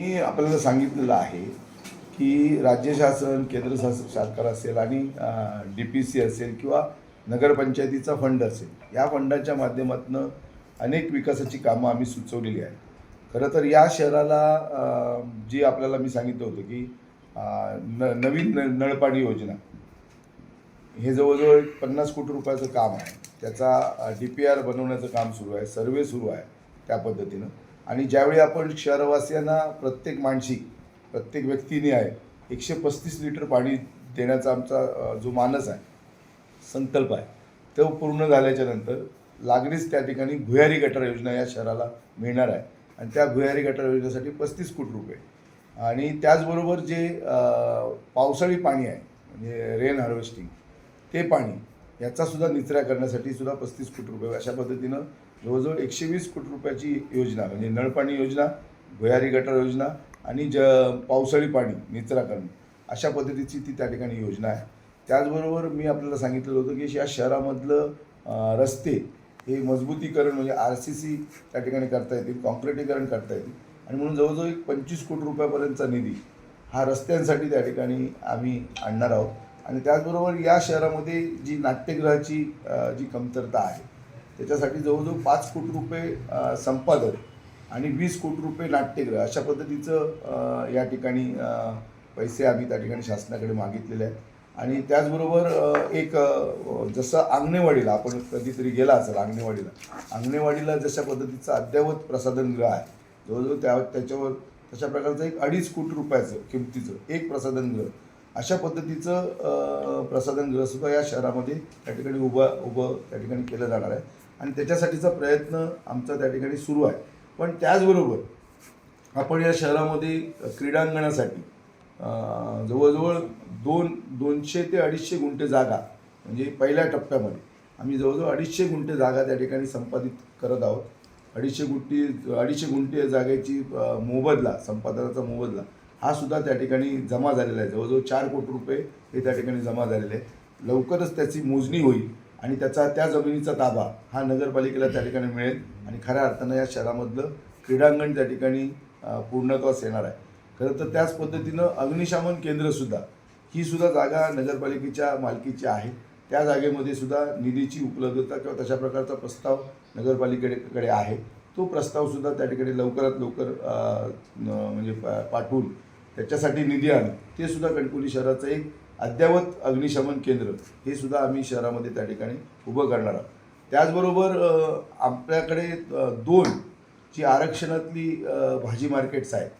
मी आपल्याला सांगितलेलं आहे की राज्य शासन, केंद्र सरकार असेल आणि DPC असेल किंवा नगरपंचायतीचा फंड असेल, या फंडाच्या माध्यमातून अनेक विकासाची कामं आम्ही सुचवलेली आहेत. खरं तर या शहराला जी आपल्याला मी सांगितलं होतं की नवीन नळपाणी योजना, हे जवळजवळ एक 50 कोटी रुपयाचं काम आहे. त्याचा DPR बनवण्याचं काम सुरू आहे, सर्वे सुरू आहे त्या पद्धतीनं. आणि ज्यावेळी आपण शहरवासियांना प्रत्येक माणशी, प्रत्येक व्यक्तीने आहे 135 लिटर पाणी देण्याचा आमचा जो मानस आहे, संकल्प आहे, तो पूर्ण झाल्याच्या नंतर लागलीच त्या ठिकाणी भुयारी गटार योजना या शहराला मिळणार आहे. आणि त्या भुयारी गटार योजनेसाठी 35 कोटी रुपये आणि त्याचबरोबर जे पावसाळी पाणी आहे म्हणजे रेन हार्वेस्टिंग, ते पाणी याचासुद्धा निचरा करण्यासाठी सुद्धा 35 कोटी रुपये, अशा पद्धतीनं जवळजवळ 120 कोटी रुपयाची योजना म्हणजे नळपाणी योजना, भुयारी गटार योजना आणि पावसाळी पाणी निचरा करणे, अशा पद्धतीची ती त्या ठिकाणी योजना आहे. त्याचबरोबर मी आपल्याला सांगितलेलं होतं की या शहरामधलं रस्ते हे मजबूतीकरण म्हणजे RCC त्या ठिकाणी करता येतील, कॉन्क्रिटीकरण करता येतील आणि म्हणून जवळजवळ एक 25 कोटी रुपयापर्यंतचा निधी हा रस्त्यांसाठी त्या ठिकाणी आम्ही आणणार आहोत. आणि त्याचबरोबर या शहरामध्ये जी नाट्यगृहाची जी कमतरता आहे, त्याच्यासाठी जवळजवळ 5 कोटी रुपये संपादन आणि 20 कोटी रुपये नाट्यगृह, अशा पद्धतीचं या ठिकाणी पैसे आम्ही त्या ठिकाणी शासनाकडे मागितलेले आहेत. आणि त्याचबरोबर एक जसं अंगणेवाडीला आपण कधीतरी गेला असेल, अंगणेवाडीला जशा पद्धतीचं अद्ययावत प्रसाधनगृह आहे, जवळजवळ त्याच्यावर तशा प्रकारचं एक 2.5 कोटी रुपयाचं किमतीचं एक प्रसाधनगृह, अशा पद्धतीचं प्रसाधनगृहसुद्धा या शहरामध्ये त्या ठिकाणी उभं त्या ठिकाणी केलं जाणार आहे. आणि त्याच्यासाठीचा प्रयत्न आमचा त्या ठिकाणी सुरू आहे. पण त्याचबरोबर आपण या शहरामध्ये क्रीडांगणासाठी जवळजवळ 200 ते 250 गुंठे जागा, म्हणजे पहिल्या टप्प्यामध्ये आम्ही जवळजवळ 250 गुंठे जागा त्या ठिकाणी संपादित करत आहोत. 250 गुंठे जागेची मोबदला, संपादनाचा मोबदला हा सुद्धा त्या ठिकाणी जमा झालेला आहे. जवळजवळ 4 कोटी रुपये हे त्या ठिकाणी जमा झालेले आहे. लवकरच त्याची मोजणी होईल आणि त्या जमिनीचा ताबा हा नगरपालिकेला त्या ठिकाणी मिळेल आणि खऱ्या अर्थानं या शहरामधलं क्रीडांगण त्या ठिकाणी पूर्णत्वास येणार आहे. खरं तर त्याच पद्धतीनं अग्निशमन केंद्रसुद्धा, ही सुद्धा जागा नगरपालिकेच्या मालकीची आहे. त्या जागेमध्ये सुद्धा निधीची उपलब्धता किंवा तशा प्रकारचा प्रस्ताव नगरपालिकेकडे आहे. तो प्रस्तावसुद्धा त्या ठिकाणी लवकरात लवकर म्हणजे पाठवून त्याच्यासाठी निधी आणून ते सुद्धा कणकवली शहराचं एक अद्ययावत अग्निशमन केंद्र हे सुद्धा आम्ही शहरामध्ये त्या ठिकाणी उभं करणार आहोत. त्याचबरोबर आपल्याकडे 2 जी आरक्षणातली भाजी मार्केट्स आहेत,